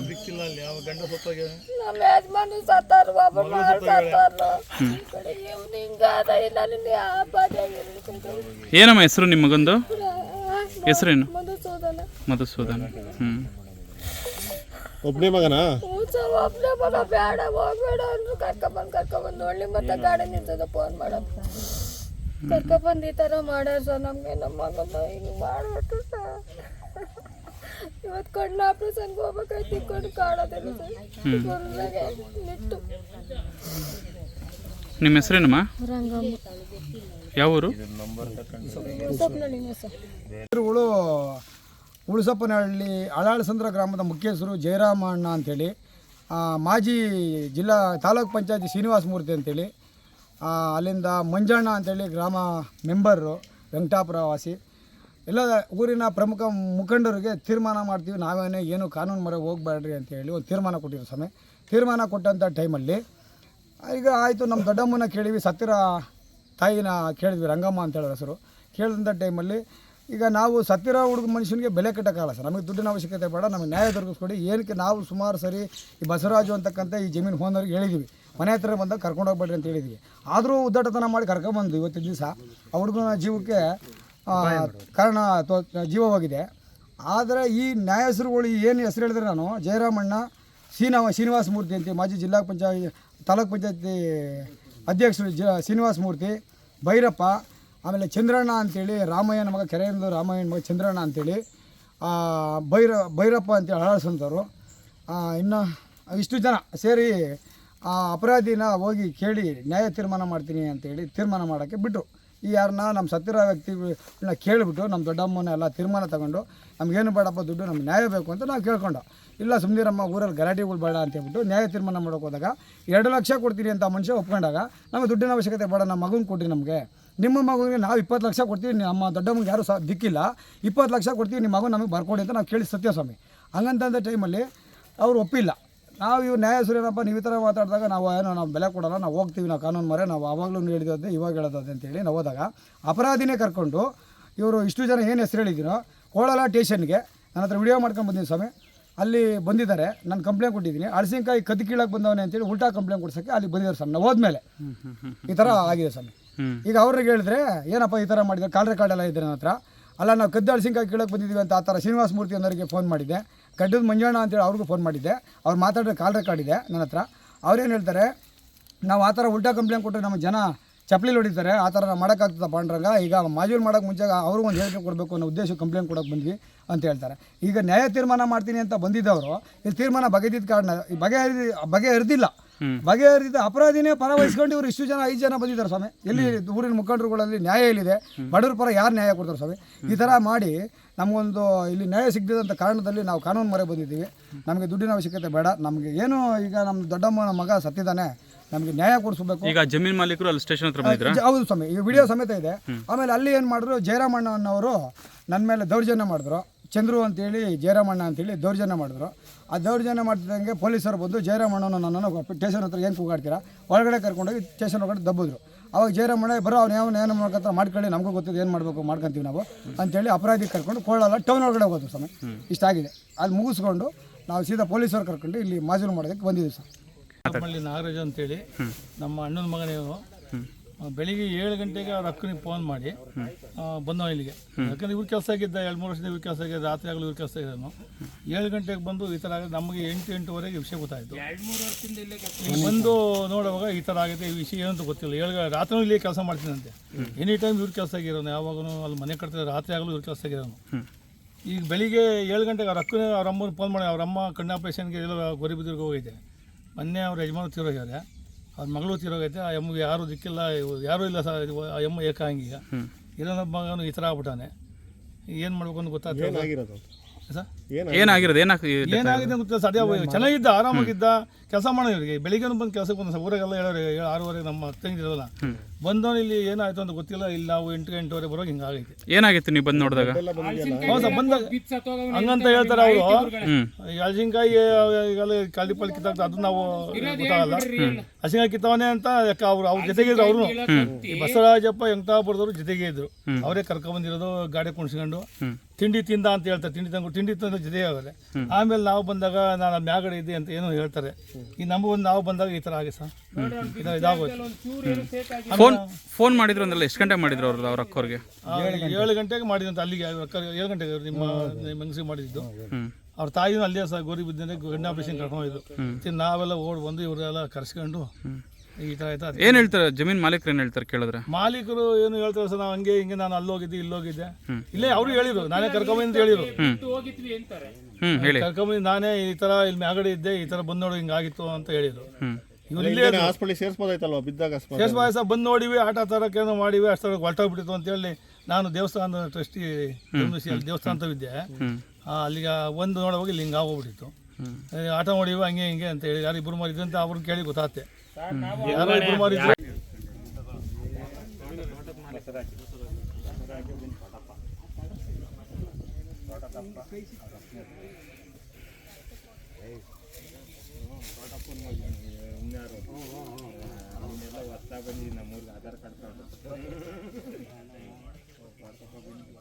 ದಿಕ್ಕಿಲ್ಲ ಅಲ್ಲಿ ಯಾವ ಗಂಡ ಸತ್ತೋಗಿ ನಮ್ಮ ಯಜಮಾನ ಸತ್ತಾರು ಏನಮ್ಮ ಹೆಸರು ನಿಮ್ಮ ಮಗಂದು? ಹೆಸರೇನು? ಮಧುಸೂದನ್. ಒಬ್ಬನೇ ಮಗನಾ? ಒಬ್ಬನೇ ಮಗ. ಬೇಡ ಹೋಗ್ಬೇಡ ಅಂದ್ರು ಕರ್ಕೊಂಬಂದು ನೋಡ್ಲಿ ಮತ್ತೆ ಗಾಡಿ ನಿಂತದ ಫೋನ್ ಮಾಡೋದು ಕರ್ಕೊಂಬಂದು ಈ ಥರ ಮಾಡ್ಯಾರ ಸರ್. ನಮಗೆ ನಮ್ಮ ಮಗನ ಹಿಂಗೆ ಮಾಡ್ಬಿಟ್ಟು ಸರ್. ಇವತ್ತು ಕಣ್ಣು ಆಪ್ರೇಷನ್ಗೆ ಹೋಗ್ಬೇಕಾಯ್ತು. ಕಣ್ಣು ಕಾಣೋದಿಲ್ಲ ಸರ್. ಗುರುನಾಗೆ ನಿಟ್ಟು. ನಿಮ್ಮ ಹೆಸರೇನಮ್ಮ? ರಂಗಮ್ಮ. ಯಾವ ಊರು? ಹೆಸರುಗಳು ಉಳುಸಪ್ಪನಹಳ್ಳಿ ಅಳಾಳಸಂದ್ರ ಗ್ರಾಮದ ಮುಖ್ಯಸ್ಥರು ಜಯರಾಮಣ್ಣ ಅಂಥೇಳಿ, ಮಾಜಿ ಜಿಲ್ಲಾ ತಾಲೂಕ್ ಪಂಚಾಯತಿ ಶ್ರೀನಿವಾಸ ಮೂರ್ತಿ ಅಂತೇಳಿ, ಅಲ್ಲಿಂದ ಮಂಜಣ್ಣ ಅಂಥೇಳಿ ಗ್ರಾಮ ಮೆಂಬರು ವೆಂಕಟಾಪುರ ವಾಸಿ. ಎಲ್ಲ ಊರಿನ ಪ್ರಮುಖ ಮುಖಂಡರಿಗೆ ತೀರ್ಮಾನ ಮಾಡ್ತೀವಿ, ನಾವೇನೇ ಏನು ಕಾನೂನು ಮೊರೆ ಹೋಗಬೇಡ್ರಿ ಅಂತೇಳಿ ಒಂದು ತೀರ್ಮಾನ ಕೊಟ್ಟಿರೋ ಸಮಯ. ತೀರ್ಮಾನ ಕೊಟ್ಟಂಥ ಟೈಮಲ್ಲಿ ಈಗ ಆಯಿತು, ನಮ್ಮ ದೊಡ್ಡಮ್ಮನ ಕೇಳಿವಿ, ಸತ್ತಿರ ತಾಯಿನ ಕೇಳಿದ್ವಿ, ರಂಗಮ್ಮ ಅಂತೇಳಿ ಹೆಸರು. ಕೇಳಿದಂಥ ಟೈಮಲ್ಲಿ ಈಗ ನಾವು ಸತ್ತಿರೋ ಹುಡುಗ ಮನುಷ್ಯನಿಗೆ ಬೆಲೆ ಕಟ್ಟೋಕ್ಕಾಗಲ್ಲ ಸರ್. ನಮಗೆ ದುಡ್ಡಿನ ಅವಶ್ಯಕತೆ ಬೇಡ, ನಮಗೆ ನ್ಯಾಯ ದೊರಕಿಸ್ಕೊಡಿ. ಏನಕ್ಕೆ ನಾವು ಸುಮಾರು ಸರಿ ಈ ಬಸವರಾಜು ಅಂತಕ್ಕಂಥ ಈ ಜಮೀನು ಹೋದವ್ರಿಗೆ ಹೇಳಿದ್ವಿ, ಮನೆ ಹತ್ರ ಬಂದಾಗ ಕರ್ಕೊಂಡು ಹೋಗ್ಬೇಡ್ರಿ ಅಂತ ಹೇಳಿದ್ವಿ. ಆದರೂ ಉದ್ದಾಟತನ ಮಾಡಿ ಕರ್ಕೊಂಬಂದು ಇವತ್ತಿನ ದಿವಸ ಆ ಹುಡುಗನ ಜೀವಕ್ಕೆ ಕಾರಣ ಜೀವವಾಗಿದೆ. ಆದರೆ ಈ ನ್ಯಾಯ ಹೆಸರುಗಳು ಏನು ಹೆಸರು ಹೇಳಿದ್ರೆ ನಾನು ಜಯರಾಮಣ್ಣ, ಶ್ರೀನಿವಾಸ ಮೂರ್ತಿ ಅಂತ ಮಾಜಿ ಜಿಲ್ಲಾ ತಾಲೂಕ್ ಪಂಚಾಯತಿ ಅಧ್ಯಕ್ಷರು ಶ್ರೀನಿವಾಸ ಮೂರ್ತಿ, ಭೈರಪ್ಪ, ಆಮೇಲೆ ಚಂದ್ರಣ್ಣ ಅಂಥೇಳಿ ರಾಮಯ್ಯನ ಮಗ, ಕೆರೆಯಿಂದ ರಾಮಯ್ಯನ ಮಗ ಚಂದ್ರಣ್ಣ ಅಂಥೇಳಿ, ಭೈರಪ್ಪ ಅಂತೇಳಿ ಅಳಾಳ್ಸಂತವರು, ಇನ್ನು ಇಷ್ಟು ಜನ ಸೇರಿ ಅಪರಾಧಿನ ಹೋಗಿ ಕೇಳಿ ನ್ಯಾಯ ತೀರ್ಮಾನ ಮಾಡ್ತೀನಿ ಅಂತೇಳಿ ತೀರ್ಮಾನ ಮಾಡೋಕ್ಕೆ ಬಿಟ್ಟರು. ಈ ಯಾರನ್ನ ನಮ್ಮ ಸತ್ತಿರೋ ವ್ಯಕ್ತಿಗಳನ್ನ ಕೇಳಿಬಿಟ್ಟು ನಮ್ಮ ದೊಡ್ಡಮ್ಮನ ಎಲ್ಲ ತೀರ್ಮಾನ ತಗೊಂಡು ನಮಗೇನು ಬೇಡಪ್ಪ ದುಡ್ಡು, ನಮ್ಗೆ ನ್ಯಾಯ ಬೇಕು ಅಂತ ನಾವು ಕೇಳ್ಕೊಂಡು, ಇಲ್ಲ ಸುಮ್ಮನಿರಮ್ಮ ಊರಲ್ಲಿ ಗಲಾಟೆಗಳು ಬೇಡ ಅಂತೇಳ್ಬಿಟ್ಟು ನ್ಯಾಯ ತೀರ್ಮಾನ ಮಾಡೋಕೆ ಹೋದಾಗ 2 ಲಕ್ಷ ಕೊಡ್ತೀನಿ ಅಂತ ಮನುಷ್ಯ ಒಪ್ಕೊಂಡಾಗ ನಮಗೆ ದುಡ್ಡಿನ ಅವಶ್ಯಕತೆ ಬೇಡ, ನಮ್ಮ ಮಗನ ಕೊಟ್ಟಿರಿ, ನಮಗೆ ನಿಮ್ಮ ಮಗುವಿಗೆ ನಾವು 20 ಲಕ್ಷ ಕೊಡ್ತೀವಿ, ನಮ್ಮ ದೊಡ್ಡಮ್ಮಗೆ ಯಾರು ದಿಕ್ಕಿಲ್ಲ, 20 ಲಕ್ಷ ಕೊಡ್ತೀವಿ, ನಿಮ್ಮ ಮಗು ನಮಗೆ ಬರ್ಕೊಡಿ ಅಂತ ನಾವು ಕೇಳಿ ಸತ್ಯಸ್ವಾಮಿ. ಹಂಗಂತಂದ ಟೈಮಲ್ಲಿ ಅವರು ಒಪ್ಪಿಲ್ಲ. ನಾವು ಇವು ನ್ಯಾಯ ಏನಪ್ಪ ನೀವು ಈ ಥರ ಮಾತಾಡಿದಾಗ ನಾವು ಬೆಲೆ ಕೊಡೋಲ್ಲ, ನಾವು ಹೋಗ್ತೀವಿ, ನಾವು ಕಾನೂನು ಮರೆ, ನಾವು ಆವಾಗಲೂ ಹೇಳಿದೋದೆ ಇವಾಗ ಹೇಳೋದೆ ಅಂತೇಳಿ ನಾವು ಹೋದಾಗ ಅಪರಾಧಿನೇ ಕರ್ಕೊಂಡು ಇವರು ಇಷ್ಟು ಜನ ಏನು ಹೆಸರು ಹೇಳಿದ್ದೀನೋ ಕೋಳಲ ಸ್ಟೇಷನ್ಗೆ ನನ್ನ ಹತ್ರ ವಿಡಿಯೋ ಮಾಡ್ಕೊಂಡು ಬಂದಿದ್ದೀನಿ ಸ್ವಾಮಿ. ಅಲ್ಲಿ ಬಂದಿದ್ದಾರೆ, ನಾನು ಕಂಪ್ಲೇಂಟ್ ಕೊಟ್ಟಿದ್ದೀನಿ, ಅಳಸಿನಕಾಯಿ ಕದ್ದು ಕೀಳಕ್ಕೆ ಬಂದವನೇ ಅಂತೇಳಿ ಉಲ್ಟಾ ಕಂಪ್ಲೇಂಟ್ ಕೊಡ್ಸೋಕ್ಕೆ ಅಲ್ಲಿ ಬಂದಿದ್ದಾರೆ ಸ್ವಾಮಿ. ನಾವು ಹೋದ್ಮೇಲೆ ಈ ಥರ ಆಗಿದೆ ಸ್ವಾಮಿ. ಈಗ ಅವ್ರಿಗೆ ಹೇಳಿದ್ರೆ ಏನಪ್ಪ ಈ ಥರ ಮಾಡಿದ್ದಾರೆ, ಕಾಲ್ ರೆಕಾರ್ಡ್ ಎಲ್ಲ ಇದ್ದಾರೆ ನನ್ನ ಹತ್ರ. ಅಲ್ಲ ನಾವು ಕದ್ದು ಅಳಸಿನಕಾಯಿ ಕೀಳಕ್ಕೆ ಬಂದಿದ್ದೀವಿ ಅಂತ ಆ ಥರ ಶ್ರೀನಿವಾಸ ಮೂರ್ತಿ ಅನ್ನೋರಿಗೆ ಫೋನ್ ಮಾಡಿದ್ದೆ, ಗಡ್ಡದ ಮಂಜಣ್ಣ ಅಂತೇಳಿ ಅವ್ರಿಗೂ ಫೋನ್ ಮಾಡಿದ್ದೆ. ಅವ್ರು ಮಾತಾಡಿದ್ರೆ ಕಾಲ್ ರೆಕಾರ್ಡ್ ಇದೆ ನನ್ನ ಹತ್ರ. ಅವ್ರೇನು ಹೇಳ್ತಾರೆ, ನಾವು ಆ ಥರ ಉಲ್ಟಾ ಕಂಪ್ಲೇಂಟ್ ಕೊಟ್ಟರೆ ನಮಗೆ ಜನ ಚಪ್ಪಲಿ ಹೊಡಿತಾರೆ, ಆ ಥರ ಮಾಡೋಕ್ಕಾಗ್ತದ ಪಾಂಡ್ರಂಗ, ಈಗ ಮಾಜೂರು ಮಾಡೋಕ್ಕೆ ಮುಂಚೆ ಅವ್ರಿಗೂ ಒಂದು ಹೇಳಿಕೆ ಕೊಡಬೇಕು ಅನ್ನೋ ಉದ್ದೇಶ ಕಂಪ್ಲೇಂಟ್ ಕೊಡೋಕೆ ಬಂದ್ವಿ ಅಂತ ಹೇಳ್ತಾರೆ. ಈಗ ನ್ಯಾಯ ತೀರ್ಮಾನ ಮಾಡ್ತೀನಿ ಅಂತ ಬಂದಿದ್ದವರು ಇಲ್ಲಿ ತೀರ್ಮಾನ ಬಗೆದಿದ್ದ ಕಾರಣ ಬಗೆಹರಿದಿಲ್ಲ. ಬಗೆಹರಿದ ಅಪರಾಧಿನೇ ಪರ ವಹಿಸ್ಕೊಂಡು ಇವರು ಇಷ್ಟು ಜನ 5 ಜನ ಬಂದಿದ್ದಾರೆ ಸ್ವಾಮಿ. ಎಲ್ಲಿ ಊರಿನ ಮುಖಂಡರುಗಳಲ್ಲಿ ನ್ಯಾಯ ಎಲ್ಲಿದೆ? ಬಡವ್ರ ಪರ ಯಾರು ನ್ಯಾಯ ಕೊಡ್ತಾರೆ ಸ್ವಾಮಿ? ಈ ಥರ ಮಾಡಿ ನಮಗೊಂದು ಇಲ್ಲಿ ನ್ಯಾಯ ಸಿಗದಂಥ ಕಾರಣದಲ್ಲಿ ನಾವು ಕಾನೂನು ಮೊರೆ ಬಂದಿದ್ದೀವಿ. ನಮಗೆ ದುಡ್ಡಿನ ಅವಶ್ಯಕತೆ ಬೇಡ, ನಮಗೆ ಏನು ಈಗ ನಮ್ಮ ದೊಡ್ಡಮ್ಮನ ಮಗ ಸತ್ತಿದ್ದಾನೆ, ನಮಗೆ ನ್ಯಾಯ ಕೊಡಿಸ್ಬೇಕು. ಈಗ ಜಮೀನು ಮಾಲೀಕರು ಅಲ್ಲಿ ಸ್ಟೇಷನ್ ಹತ್ರ ಬಂದಿದ್ರು. ಹೌದು ಸ್ವಾಮಿ, ಈ ವಿಡಿಯೋ ಸಮೇತ ಇದೆ. ಆಮೇಲೆ ಅಲ್ಲಿ ಏನು ಮಾಡಿದ್ರು, ಜಯರಾಮಣ್ಣ ಅನ್ನೋರು ನನ್ನ ಮೇಲೆ ದೌರ್ಜನ್ಯ ಮಾಡಿದ್ರು. ಚಂದ್ರು ಅಂತೇಳಿ ಜಯರಾಮಣ್ಣ ಅಂತೇಳಿ ದೌರ್ಜನ್ಯ ಮಾಡಿದ್ರು. ಆ ದೌರ್ಜನ್ಯ ಮಾಡ್ತಿದ್ದಂಗೆ ಪೊಲೀಸರು ಬಂದು ಜಯರಾಮಣ್ಣನ ನನ್ನನ್ನು ಸ್ಟೇಷನ್ ಹತ್ರ ಏನು ಕೂಗಾಡ್ತೀರಾ, ಒಳಗಡೆ ಕರ್ಕೊಂಡೋಗಿ ಸ್ಟೇಷನ್ ಒಳಗಡೆ ದಬ್ಬಿದ್ರು. ಅವಾಗ ಜಯರಾಮಣ್ಣ ಬರೋ ಅವ್ನು ಏನು ಮಾಡ್ಕೊತ ಮಾಡ್ಕೊಳ್ಳಿ, ನಮಗೂ ಗೊತ್ತಿದೆ ಏನು ಮಾಡಬೇಕು ಮಾಡ್ಕೊತೀವಿ ನಾವು ಅಂತೇಳಿ ಅಪರಾಧಿ ಕರ್ಕೊಂಡು ಕೋಳಲ್ಲ ಟೌನ್ ಒಳಗಡೆ ಹೋಗೋದು ಸ್ವಾಮಿ. ಇಷ್ಟಾಗಿದೆ. ಅಲ್ಲಿ ಮುಗಿಸ್ಕೊಂಡು ನಾವು ಸೀದಾ ಪೊಲೀಸರು ಕರ್ಕೊಂಡು ಇಲ್ಲಿ ಮಾಜೂರು ಮಾಡೋದಕ್ಕೆ ಬಂದಿದ್ದೀವಿ ಸರ್. ನಮ್ಮಲ್ಲಿ ನಾಗರಾಜ್ ಅಂತೇಳಿ ನಮ್ಮ ಅಣ್ಣನ ಮಗನೇನು ಬೆಳಿಗ್ಗೆ 7 ಗಂಟೆಗೆ ಅವ್ರ ಅಕ್ಕನಿಗೆ ಫೋನ್ ಮಾಡಿ ಬಂದವ ಇಲ್ಲಿಗೆ. ಯಾಕಂದ್ರೆ ಇವ್ರ ಕೆಲಸ ಆಗಿದ್ದ 2-3 ವರ್ಷದಿಂದ ಇವ್ರ ಕೆಲಸ ಆಗಿದೆ, ರಾತ್ರಿ ಆಗಲು ಇವ್ರ ಕೆಲಸ ಆಗಿದ್ದನು. 7 ಗಂಟೆಗೆ ಬಂದು ಈ ಥರ ಆಗಿದೆ. ನಮಗೆ 8-8:30 ವಿಷಯ ಗೊತ್ತಾಯಿತು. ಬಂದು ನೋಡುವಾಗ ಈ ಥರ ಆಗಿದೆ, ಈ ವಿಷಯ ಏನಂತ ಗೊತ್ತಿಲ್ಲ. ರಾತ್ರಿ ಇಲ್ಲಿ ಕೆಲಸ ಮಾಡ್ತೀನಂತೆ, ಎನಿ ಟೈಮ್ ಇವ್ರ ಕೆಲಸ ಆಗಿರೋನು, ಯಾವಾಗೂ ಅಲ್ಲಿ ಮನೆ ಕಟ್ತಾರೆ, ರಾತ್ರಿ ಆಗಲು ಇವ್ರ ಕೆಲಸ ಆಗಿರೋನು. ಈಗ ಬೆಳಿಗ್ಗೆ 7 ಗಂಟೆಗೆ ಅವ್ರ ಅಕ್ಕನೇ ಅವ್ರ ಅಮ್ಮನ ಫೋನ್ ಮಾಡಿ, ಅವ್ರ ಅಮ್ಮ ಕಣ್ಣು ಆಪರೇಷನ್ಗೆ ಎಲ್ಲ ಗೋರಿಬಿದ್ರಿಗೆ ಹೋಗೈತೆ. ಮೊನ್ನೆ ಅವ್ರ ಯಜಮಾನ ತೀರೋಗ್ಯಾರೆ, ಅವ್ರ ಮಗಳು ತೀರೋಗೈತೆ. ಆ ಎಮ್ಮಗೆ ಯಾರೂ ದಿಕ್ಕಿಲ್ಲ, ಯಾರೂ ಇಲ್ಲ ಸರ್. ಆ ಎಮ್ಮ ಏಕಾಂಗಿಗ ಇರೋನ ಮಗನು ಈ ಥರ ಆಗ್ಬಿಟ್ಟಾನೆ. ಏನು ಮಾಡ್ಬೇಕು ಅಂತ ಗೊತ್ತಾಗ್ತದೆ ಸರ್. ಏನಾಗಿದೆ ಏನಾಗಿದೆ ಗೊತ್ತಿಲ್ಲ. ಸದ್ಯ ಚೆನ್ನಾಗಿದ್ದ, ಆರಾಮಾಗಿದ್ದ, ಕೆಲಸ ಮಾಡೋದು ಇವರಿಗೆ ಬೆಳಿಗ್ಗೆ ಬಂದು ಕೆಲಸಕ್ಕೆ ಒಂದು ಊರಾಗೆಲ್ಲ ಹೇಳೋರು 6:30 ನಮ್ಮ ತಂಗಿದಿರಲ್ಲ ಬಂದವನು ಇಲ್ಲಿ ಏನಾಯ್ತು ಅಂತ ಗೊತ್ತಿಲ್ಲ. ಇಲ್ಲಿ ನಾವು 8-8:30 ಬರೋವಾಗ ಹಿಂಗಾಗೈತೆ. ಏನಾಗಿತ್ತು ನೀವು ಬಂದು ನೋಡಿದಾಗ? ಹೌದು ಸರ್, ಬಂದಾಗ ಹಂಗಂತ ಹೇಳ್ತಾರೆ ಅವರು. ಹಲಸಿನಕಾಯಿ ಈಗೆಲ್ಲ ಕಳ್ಳಿ ಪಳ್ಳಿ ಕಿತ್ತಾಗ್ತದೆ, ಅದು ನಾವು ಗೊತ್ತಾಗಲ್ಲ. ಹಸಿನಕಾಯಿ ಕಿತ್ತವನೇ ಅಂತ ಅವ್ರ ಜೊತೆಗೆ ಇದ್ರು. ಅವರು ಈ ಬಸವರಾಜಪ್ಪ ಎಂಟಾಪುರದವರು ಜೊತೆಗೆ ಇದ್ರು. ಅವರೇ ಕರ್ಕೊಂಡ್ಬಂದಿರೋದು, ಗಾಡಿ ಕುಣಿಸ್ಕೊಂಡು ತಿಂಡಿ ತಿಂದ ಅಂತ ಹೇಳ್ತಾರೆ. ತಿಂಡಿ ತಂದು ಜೊತೆಗೆ ಆಗೋದೆ. ಆಮೇಲೆ ನಾವು ಬಂದಾಗ ನಾನು ಮ್ಯಾಗಡೆ ಇದ್ದೆ ಅಂತ ಏನೋ ಹೇಳ್ತಾರೆ. ಈ ನಾವು ಬಂದಾಗ ಈ ಥರ ಆಗಿ ಸರ್ ಇದಾಗೋಯ್ತು. ಫೋನ್ ಮಾಡಿದ್ರು ಅಂದ್ರಲ್ಲ, ಎಷ್ಟು ಗಂಟೆಗೆ ಮಾಡಿದ್ರು ಅವ್ರ ಅಕ್ಕವ್ರಿಗೆ? 7 ಗಂಟೆಗೆ ಮಾಡಿದಂತ. ಅಲ್ಲಿಗೆ 7 ಗಂಟೆಗೆ ನಿಮ್ಮ ಮನಸ್ಸಿಗೆ ಮಾಡಿದ್ದು. ಅವ್ರ ತಾಯಿನೂ ಅಲ್ಲೇ ಸಹ ಗೋರಿ ಬಿದ್ದರೆ ಗಂಡ ಆಪರೇಷನ್ ಕರ್ಕೊಂಡಿದ್ದು. ನಾವೆಲ್ಲ ಓಡ್ ಬಂದು ಇವರೆಲ್ಲ ಕರ್ಸ್ಕೊಂಡು ಈ ಥರ ಆಯ್ತಾ. ಏನು ಹೇಳ್ತಾರೆ ಜಮೀನ್ ಮಾಲೀಕರು? ಏನು ಹೇಳ್ತಾರೆ ಕೇಳಿದ್ರೆ? ಮಾಲೀಕರು ಏನು ಹೇಳ್ತಾರೆ ಸರ್, ನಾವು ಹಂಗೆ ಹಿಂಗೆ ನಾನು ಅಲ್ಲೋಗಿದ್ದೆ ಇಲ್ಲೋಗಿದ್ದೆ. ಇಲ್ಲೇ ಅವರು ಹೇಳಿದ್ರು, ನಾನೇ ಕರ್ಕೊಂಬಂದು ಅಂತ ಹೇಳಿದ್ರು. ಹೇಳಿ. ಕರ್ಕೊಂಬಂದು ನಾನೇ ಈ ಥರ ಇಲ್ಲಿ ಮ್ಯಾಗಡೆ ಇದ್ದೆ, ಈ ಥರ ಬಂದು ನೋಡು ಹಿಂಗಾಗಿತ್ತು ಅಂತ ಹೇಳಿದ್ರು. ಇವ್ರು ಇಲ್ಲೇ ಸೇರಿಸ್ಬೋದಾಯ್ತಲ್ವ ಬಿದ್ದಾಗ? ಸಹ ಬಂದು ನೋಡಿವಿ, ಆಟ ತರಕ್ಕೇನೋ ಮಾಡಿವಿ, ಅಷ್ಟೊಳಗೆ ಹೊರಟೋಗ್ಬಿಟ್ಟಿತ್ತು ಅಂತೇಳಿ ನಾನು ದೇವಸ್ಥಾನದ ಟ್ರಸ್ಟಿ ದೇವಸ್ಥಾನ ಅಂತ ಇದ್ದೆ. ಅಲ್ಲಿಗೆ ಒಂದು ನೋಡೋವಾಗ ಇಲ್ಲಿ ಹಿಂಗೆ ಆಗೋಗ್ಬಿಟ್ಟಿತ್ತು. ಆಟ ನೋಡಿವಿ ಹಂಗೆ ಹಿಂಗೆ ಅಂತ ಹೇಳಿ ಯಾರು ಇಬ್ಬರು ಮಾರಿದ್ರು ಅಂತ ಅವ್ರನ್ನ ಕೇಳಿ ಗೊತ್ತಾಗ್ತೆ. ಯಾರೋ ಇಬ್ಬರು ಮಾರಿದ್ರು.